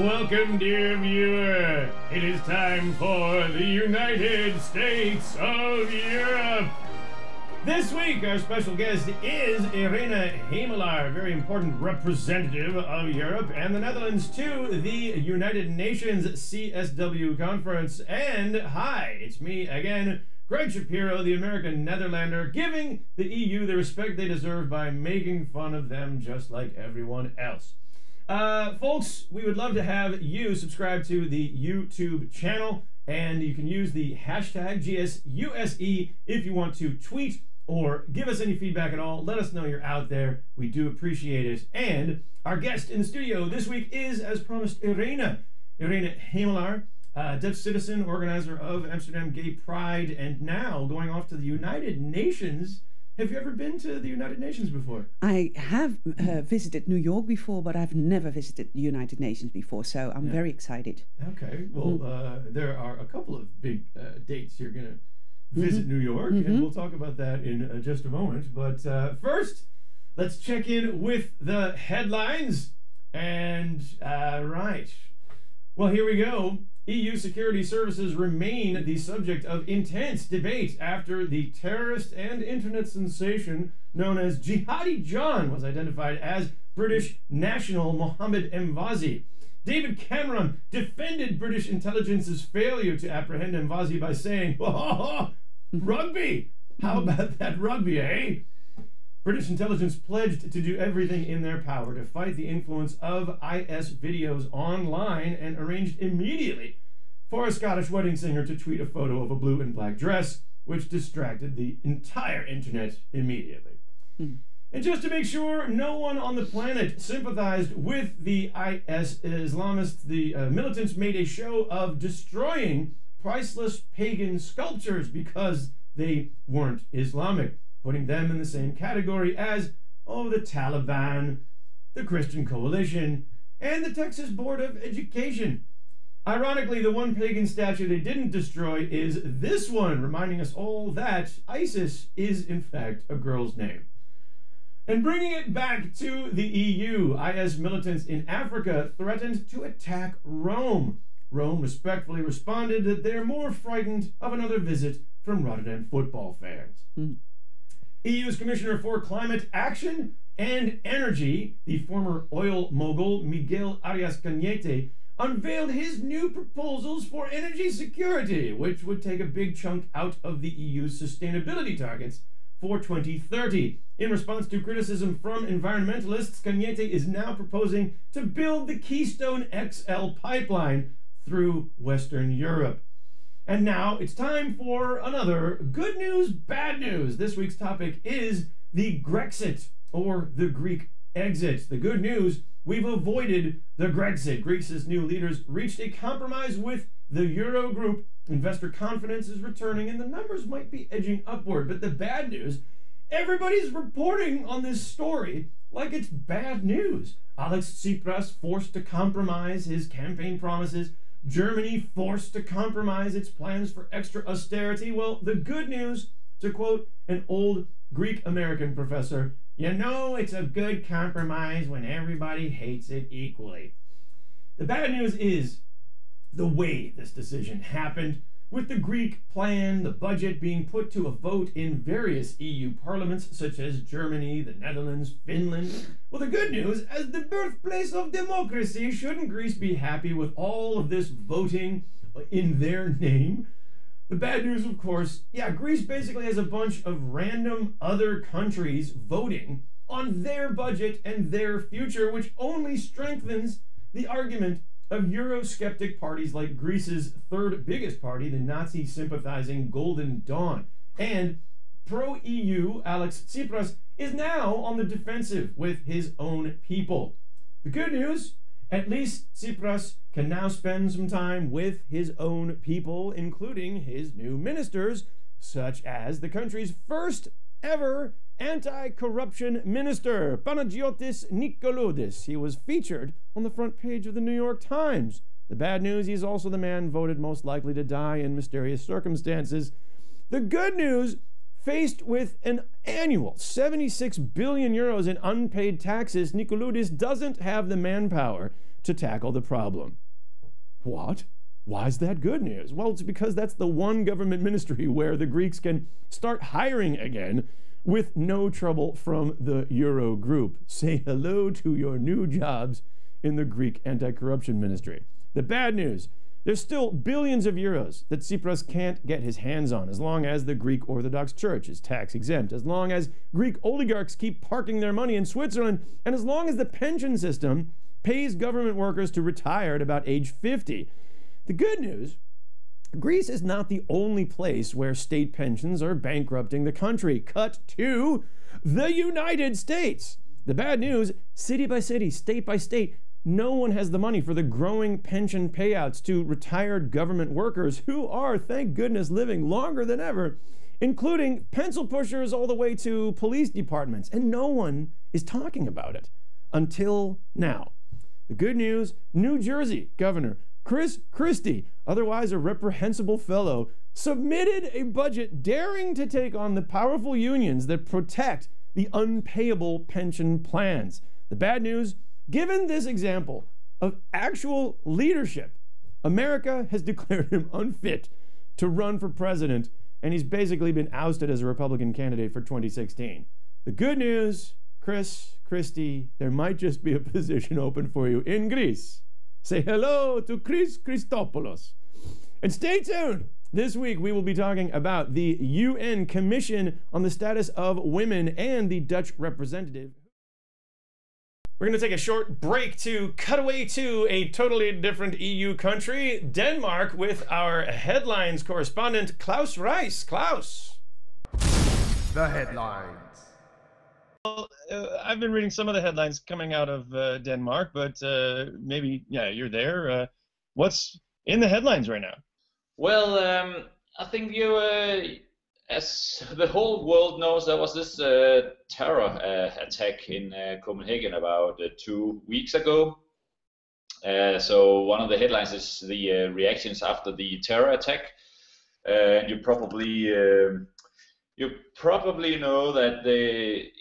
Welcome, dear viewer. It is time for the United States of Europe. This week, our special guest is Irene, Hemelaar, a very important representative of Europe and the Netherlands to the United Nations CSW conference. And hi, it's me again, Greg Shapiro, the American Netherlander, giving the EU the respect they deserve by making fun of them just like everyone else. Folks, we would love to have you subscribe to the YouTube channel, and you can use the hashtag GSUSE if you want to tweet or give us any feedback at all. Let us know you're out there. We do appreciate it. And our guest in the studio this week is, as promised, Irene Hemelaar, Dutch citizen, organizer of Amsterdam Gay Pride, and now going off to the United Nations. Have you ever been to the United Nations before? I have visited New York before, but I've never visited the United Nations before, so I'm very excited. Okay, well, there are a couple of big dates you're going to visit New York, and we'll talk about that in just a moment. But first, let's check in with the headlines. And, right. Well, here we go. EU security services remain the subject of intense debate after the terrorist and internet sensation known as Jihadi John was identified as British national Mohammed Mvazi. David Cameron defended British intelligence's failure to apprehend Mvazi by saying, "Oh, rugby! How about that rugby, eh?" British intelligence pledged to do everything in their power to fight the influence of IS videos online and arranged immediately for a Scottish wedding singer to tweet a photo of a blue and black dress, which distracted the entire internet immediately. And just to make sure no one on the planet sympathized with the IS Islamists, the militants made a show of destroying priceless pagan sculptures because they weren't Islamic, putting them in the same category as, the Taliban, the Christian Coalition, and the Texas Board of Education. Ironically, the one pagan statue they didn't destroy is this one, reminding us all that ISIS is, in fact, a girl's name. And bringing it back to the EU, IS militants in Africa threatened to attack Rome. Rome respectfully responded that they're more frightened of another visit from Rotterdam football fans. EU's Commissioner for Climate Action and Energy, the former oil mogul Miguel Arias-Cañete, unveiled his new proposals for energy security, which would take a big chunk out of the EU's sustainability targets for 2030. In response to criticism from environmentalists, Cañete is now proposing to build the Keystone XL pipeline through Western Europe. And now it's time for another good news, bad news. This week's topic is the Grexit, or the Greek exit. The good news, we've avoided the Grexit. Greece's new leaders reached a compromise with the Eurogroup. Investor confidence is returning and the numbers might be edging upward. But the bad news, everybody's reporting on this story like it's bad news. Alex Tsipras forced to compromise his campaign promises. Germany forced to compromise its plans for extra austerity. Well, the good news, to quote an old Greek-American professor, you know it's a good compromise when everybody hates it equally. The bad news is the way this decision happened, with the Greek plan, the budget being put to a vote in various EU parliaments, such as Germany, the Netherlands, Finland. Well, the good news, as the birthplace of democracy, shouldn't Greece be happy with all of this voting in their name? The bad news, of course, Greece basically has a bunch of random other countries voting on their budget and their future, which only strengthens the argument of Eurosceptic parties like Greece's third biggest party, the Nazi-sympathizing Golden Dawn. And pro-EU Alex Tsipras is now on the defensive with his own people. The good news, at least Tsipras can now spend some time with his own people, including his new ministers, such as the country's first ever anti-corruption minister, Panagiotis Nikoloudis. He was featured on the front page of the New York Times. The bad news, he's also the man voted most likely to die in mysterious circumstances. The good news, faced with an annual 76 billion euros in unpaid taxes, Nikoloudis doesn't have the manpower to tackle the problem. What? Why is that good news? Well, it's because that's the one government ministry where the Greeks can start hiring again with no trouble from the Euro group. Say hello to your new jobs in the Greek anti-corruption ministry. The bad news, there's still billions of euros that Tsipras can't get his hands on as long as the Greek Orthodox Church is tax exempt, as long as Greek oligarchs keep parking their money in Switzerland, and as long as the pension system pays government workers to retire at about age 50. The good news, Greece is not the only place where state pensions are bankrupting the country. Cut to the United States. The bad news, city by city, state by state, no one has the money for the growing pension payouts to retired government workers who are, thank goodness, living longer than ever, including pencil pushers all the way to police departments. And no one is talking about it until now. The good news, New Jersey Governor Chris Christie, otherwise a reprehensible fellow, submitted a budget daring to take on the powerful unions that protect the unpayable pension plans. The bad news, given this example of actual leadership, America has declared him unfit to run for president, and he's basically been ousted as a Republican candidate for 2016. The good news, Chris Christie, there might just be a position open for you in Greece. Say hello to Chris Christopoulos. And stay tuned. This week we will be talking about the UN Commission on the Status of Women and the Dutch representative. We're going to take a short break to cut away to a totally different EU country, Denmark, with our headlines correspondent Klaus Reis. Klaus. The headlines. Well, I've been reading some of the headlines coming out of Denmark, but maybe, yeah, you're there. What's in the headlines right now? Well, I think as the whole world knows, there was this terror attack in Copenhagen about 2 weeks ago. So one of the headlines is the reactions after the terror attack. And you probably know that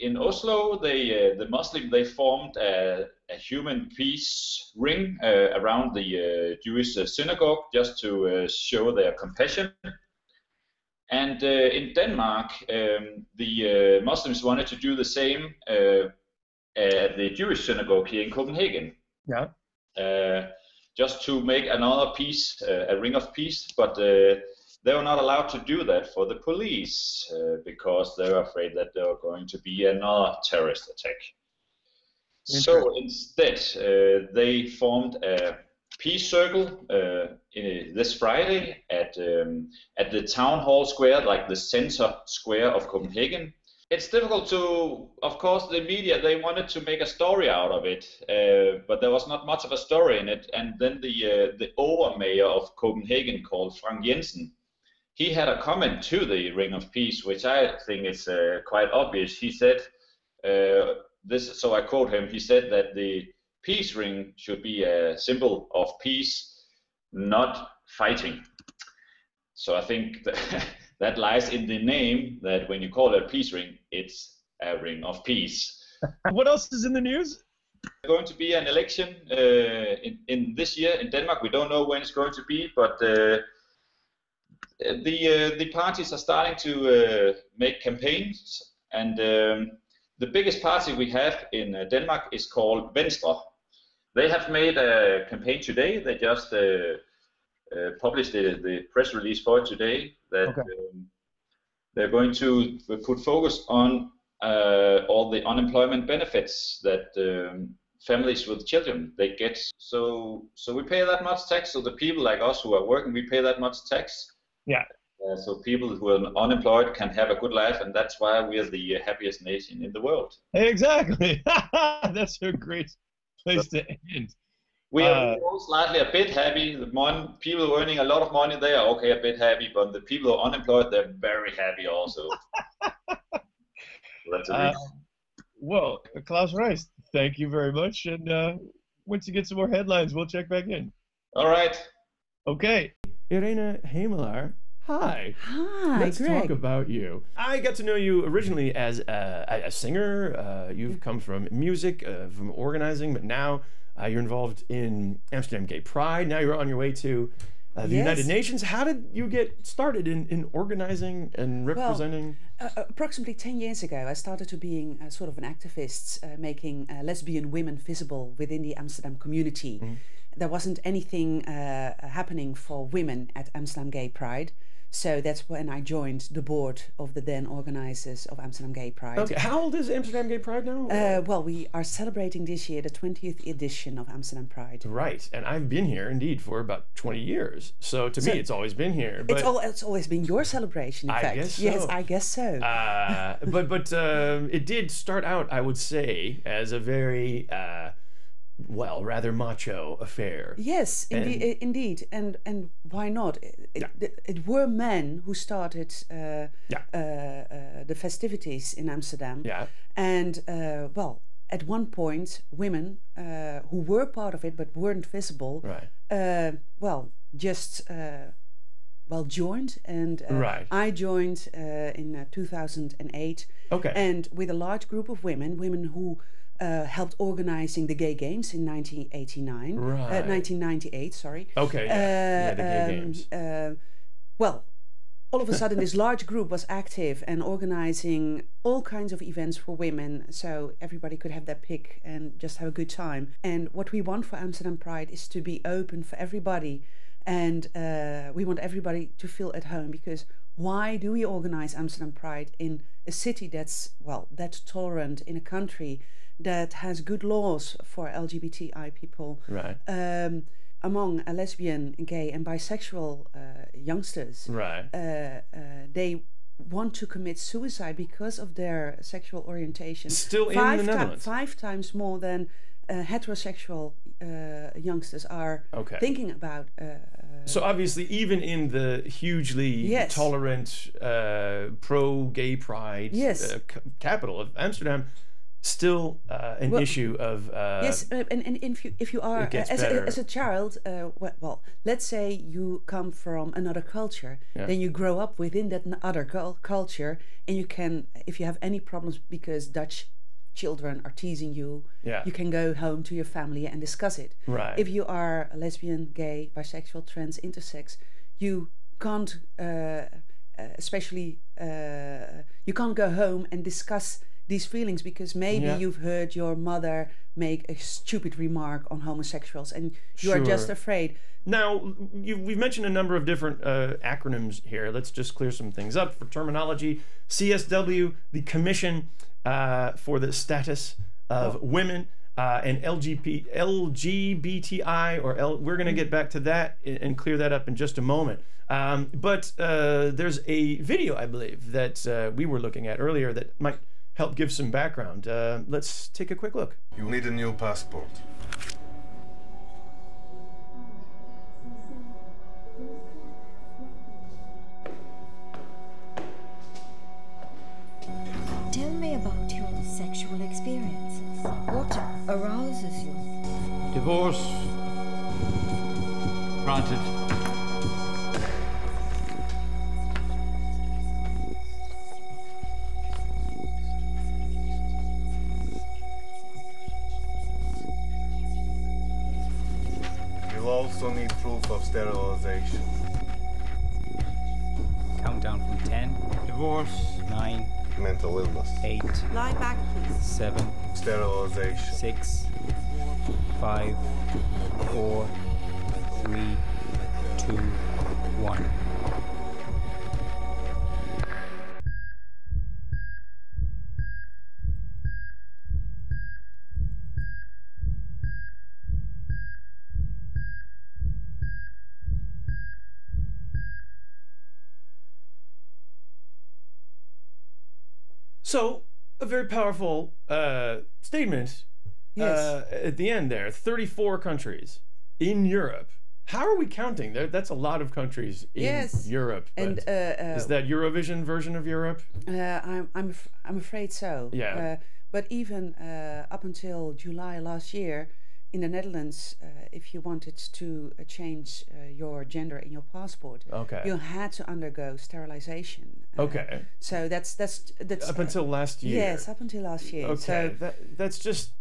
in Oslo, the Muslims, they formed a human peace ring around the Jewish synagogue just to show their compassion. And in Denmark, the Muslims wanted to do the same at the Jewish synagogue here in Copenhagen. Yeah. Just to make another peace, a ring of peace, but they were not allowed to do that for the police because they were afraid that there were going to be another terrorist attack. So instead, they formed a peace circle this Friday at the town hall square, like the center square of Copenhagen. It's difficult to, of course, the media, they wanted to make a story out of it, but there was not much of a story in it. And then the overmayor of Copenhagen, called Frank Jensen, he had a comment to the Ring of Peace, which I think is quite obvious. He said, so I quote him, he said that the peace ring should be a symbol of peace, not fighting. So I think that lies in the name, that when you call it a peace ring, it's a ring of peace. What else is in the news? There's going to be an election in this year in Denmark. We don't know when it's going to be, but the parties are starting to make campaigns, and the biggest party we have in Denmark is called Venstre. They have made a campaign today. They just published the press release for it today, that they're going to put focus on all the unemployment benefits that families with children, they get. So we pay that much tax, so the people like us who are working, we pay that much tax. Yeah. So people who are unemployed can have a good life, and that's why we are the happiest nation in the world. Exactly. That's a great place to end. We are all slightly a bit happy. People who are earning a lot of money, they are okay, a bit happy, but the people who are unemployed, they're very happy also. So that's a well, Klaus Reis, thank you very much. And once you get some more headlines, we'll check back in. All right. Okay. Irene Hemelaar, Hi. Hi, Let's Greg. talk about you. I got to know you originally as a singer. You've come from music, from organizing, but now you're involved in Amsterdam Gay Pride. Now you're on your way to the United Nations. How did you get started in organizing and representing? Well, approximately 10 years ago, I started to being sort of an activist, making lesbian women visible within the Amsterdam community. There wasn't anything happening for women at Amsterdam Gay Pride. So that's when I joined the board of the then organizers of Amsterdam Gay Pride. Okay, how old is Amsterdam Gay Pride now? Well, we are celebrating this year the 20th edition of Amsterdam Pride. Right, and I've been here indeed for about 20 years. So to me, it's always been here. But it's always been your celebration, in fact. Guess so. Yes, I guess so. But it did start out, I would say, as a very rather macho affair. Yes, indeed, and why not? It were men who started the festivities in Amsterdam. Yeah. And at one point, women who were part of it but weren't visible. Right. Joined, and I joined in 2008. Okay. And with a large group of women who helped organizing the Gay Games in 1989. Right. 1998, sorry. Okay, the Gay Games. All of a sudden this large group was active and organizing all kinds of events for women, so everybody could have their pick and just have a good time. And what we want for Amsterdam Pride is to be open for everybody, and we want everybody to feel at home, because why do we organize Amsterdam Pride in a city that's tolerant, in a country that has good laws for LGBTI people, right? Among lesbian, gay, and bisexual youngsters, right? They want to commit suicide because of their sexual orientation. Still in the Netherlands, 5 times more than heterosexual youngsters are thinking about. So obviously, even in the hugely tolerant pro-gay pride capital of Amsterdam, still an issue of and if you are as a child, let's say you come from another culture, then you grow up within that other culture, and you can, if you have any problems because Dutch children are teasing you, you can go home to your family and discuss it. Right. If you are a lesbian, gay, bisexual, trans, intersex, you can't you can't go home and discuss these feelings, because maybe you've heard your mother make a stupid remark on homosexuals and you are just afraid. Now, we've mentioned a number of different acronyms here. Let's just clear some things up for terminology. CSW, the Commission for the Status of Women, and LGBTI, we're going to get back to that and clear that up in just a moment. But there's a video, I believe, that we were looking at earlier that might help give some background. Let's take a quick look. You'll need a new passport. Tell me about your sexual experiences. What arouses you? Divorce. Granted. Also need proof of sterilization. Countdown from 10. Divorce. 9. Mental illness. 8. Lie back, please. 7. Sterilization. 6. 5. 4. 3. 2. 1. So, a very powerful statement at the end there. 34 countries in Europe. How are we counting? That's a lot of countries in Europe. And is that Eurovision version of Europe? I'm afraid so. Yeah. But even up until July last year, in the Netherlands, if you wanted to change your gender in your passport, you had to undergo sterilization. So that's up until last year. Yes, up until last year. Okay, So that's just.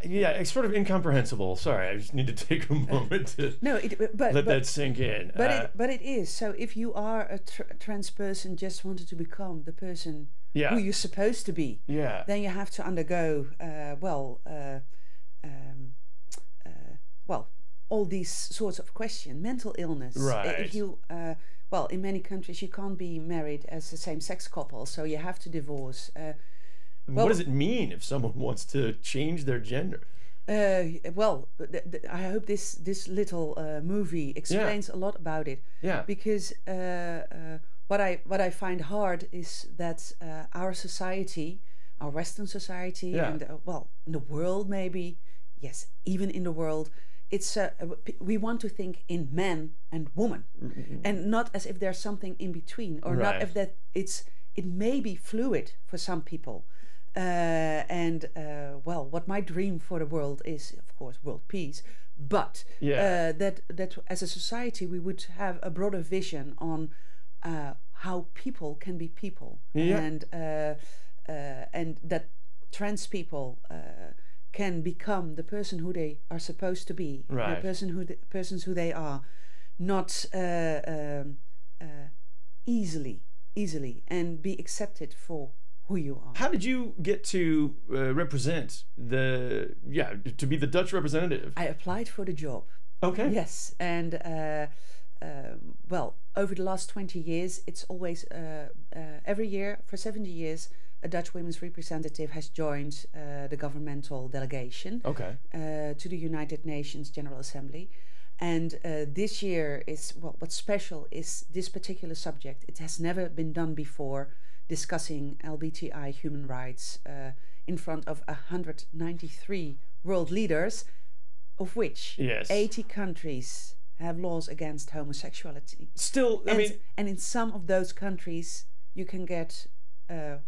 Yeah, it's sort of incomprehensible. Sorry, I just need to take a moment to let that sink in. But it is. So if you are a trans person, just wanted to become the person who you're supposed to be, then you have to undergo all these sorts of questions, mental illness. Right. If you in many countries you can't be married as a same-sex couple, so you have to divorce. What does it mean if someone wants to change their gender? I hope this little movie explains a lot about it. Yeah. Because what I find hard is that our society, our Western society, and in the world maybe, yes, even in the world, it's we want to think in man and woman, and not as if there's something in between, or not if that it may be fluid for some people. What my dream for the world is, of course, world peace, but that as a society we would have a broader vision on how people can be people, and that trans people can become the person who they are supposed to be, the persons who they are, not easily, and be accepted for who you are. How did you get to represent to be the Dutch representative? I applied for the job. Okay. Yes, and over the last 20 years, it's always every year for 70 years, a Dutch women's representative has joined the governmental delegation to the United Nations General Assembly. And this year is, what's special is this particular subject. It has never been done before, discussing LGBTI human rights in front of 193 world leaders, of which 80 countries have laws against homosexuality. Still, and in some of those countries, you can get the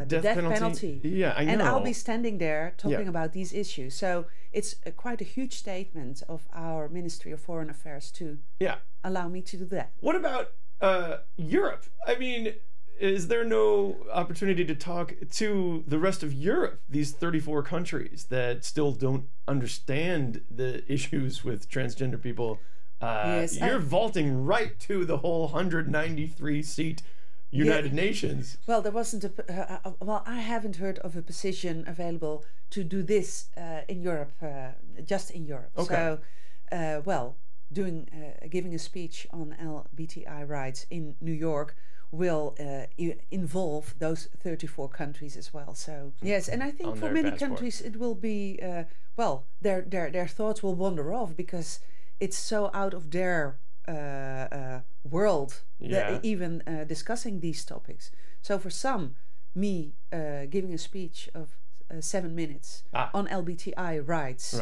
death penalty. Yeah, I know. And I'll be standing there talking about these issues. So it's quite a huge statement of our Ministry of Foreign Affairs to allow me to do that. What about Europe? I mean, is there no opportunity to talk to the rest of Europe, these 34 countries that still don't understand the issues with transgender people? You're vaulting right to the whole 193-seat United Nations. Well, there wasn't I haven't heard of a position available to do this in Europe, just in Europe. Okay. So, giving a speech on LGBTI rights in New York will involve those 34 countries as well. So yes, and I think for many countries it will be their thoughts will wander off because it's so out of their world that even discussing these topics. So for some, me giving a speech of 7 minutes on LGBTI rights,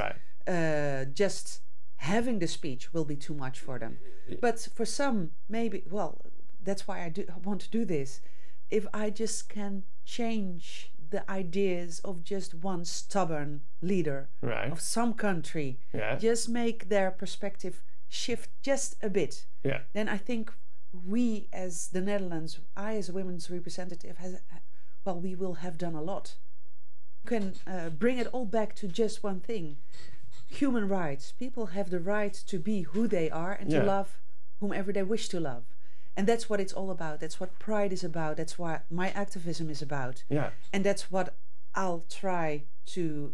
just having the speech will be too much for them. But for some, maybe, that's why I want to do this. If I just can change the ideas of just one stubborn leader of some country, just make their perspective shift just a bit, then I think we as the Netherlands, I as a women's representative, we will have done a lot. You can bring it all back to just one thing. Human rights. People have the right to be who they are and to love whomever they wish to love. And that's what it's all about. That's what Pride is about. That's what my activism is about. Yeah. And that's what I'll try to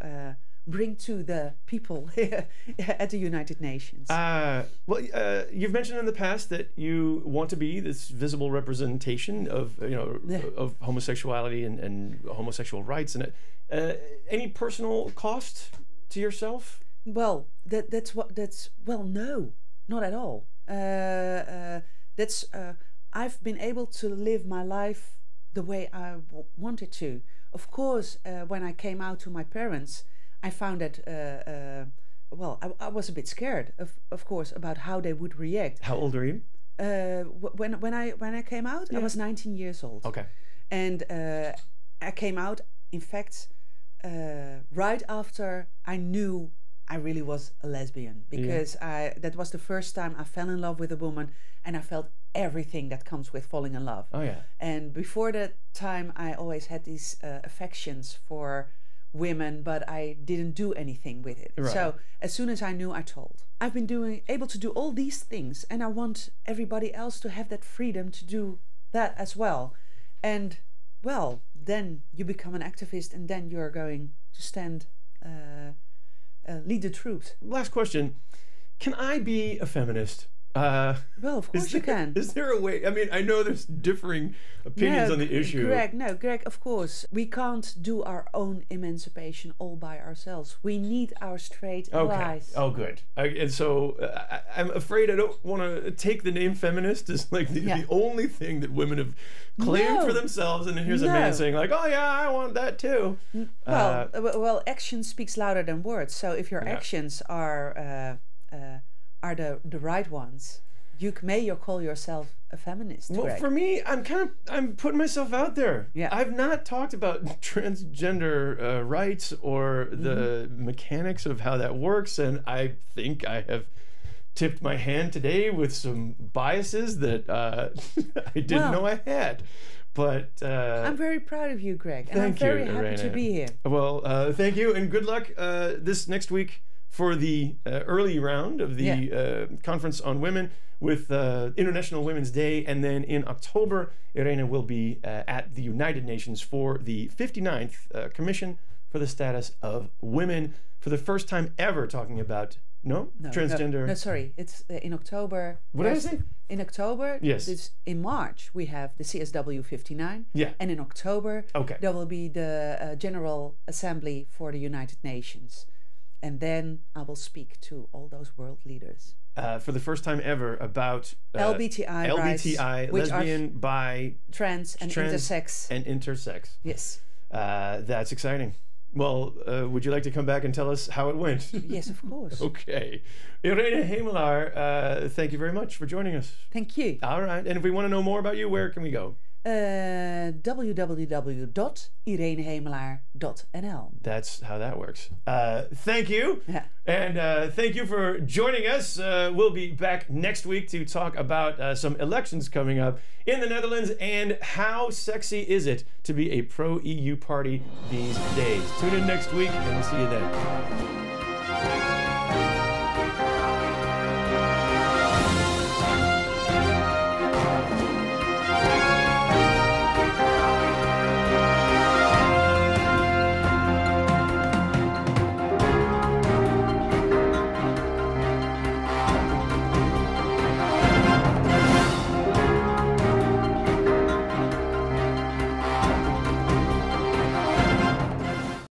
bring to the people at the United Nations. You've mentioned in the past that you want to be this visible representation of of homosexuality and homosexual rights. And any personal cost to yourself? Well, no, not at all. I've been able to live my life the way I wanted to. Of course, when I came out to my parents, I found that I was a bit scared, of course, about how they would react. How old are you? When I came out, I was 19 years old. Okay. And I came out, in fact, right after I knew I really was a lesbian, because that was the first time I fell in love with a woman, and I felt everything that comes with falling in love. Oh yeah. And before that time, I always had these affections for women, but I didn't do anything with it. Right. So as soon as I knew, I told. I've been able to do all these things, and I want everybody else to have that freedom to do that as well. And well, then you become an activist, and then you're going to stand, lead the troops. Last question: can I be a feminist? Well, of course you can. Is there a way? I mean, I know there's differing opinions on the issue. Greg, of course. We can't do our own emancipation all by ourselves. We need our straight allies. Oh, good. And so I'm afraid I don't want to take the name feminist as like the only thing that women have claimed for themselves. And then here's a man saying like, oh yeah, I want that too. Well, action speaks louder than words. So if your actions are the right ones, you may call yourself a feminist. Well, Greg. for me, I'm putting myself out there. Yeah. I've not talked about transgender rights or the mechanics of how that works, and I think I have tipped my hand today with some biases that I didn't know I had. But I'm very proud of you, Greg, and I'm very happy to be here. Well, thank you, and good luck this next week for the early round of the Conference on Women with International Women's Day. And then in October, Irene will be at the United Nations for the 59th Commission for the Status of Women, for the first time ever talking about, transgender. No, sorry, it's in October. What did I say? In October, yes. In March, we have the CSW59. Yeah. And in October, there will be the General Assembly for the United Nations. And then I will speak to all those world leaders. For the first time ever about LBTI rights, lesbian, bi, trans, and intersex. And intersex. Yes. That's exciting. Well, would you like to come back and tell us how it went? Yes, of course. Okay. Irene Hemelaar, thank you very much for joining us. Thank you. All right. And if we want to know more about you, where can we go? www.irenehemelaar.nl. That's how that works. Thank you. Yeah. And thank you for joining us. We'll be back next week to talk about some elections coming up in the Netherlands and how sexy is it to be a pro-EU party these days. Tune in next week and we'll see you then.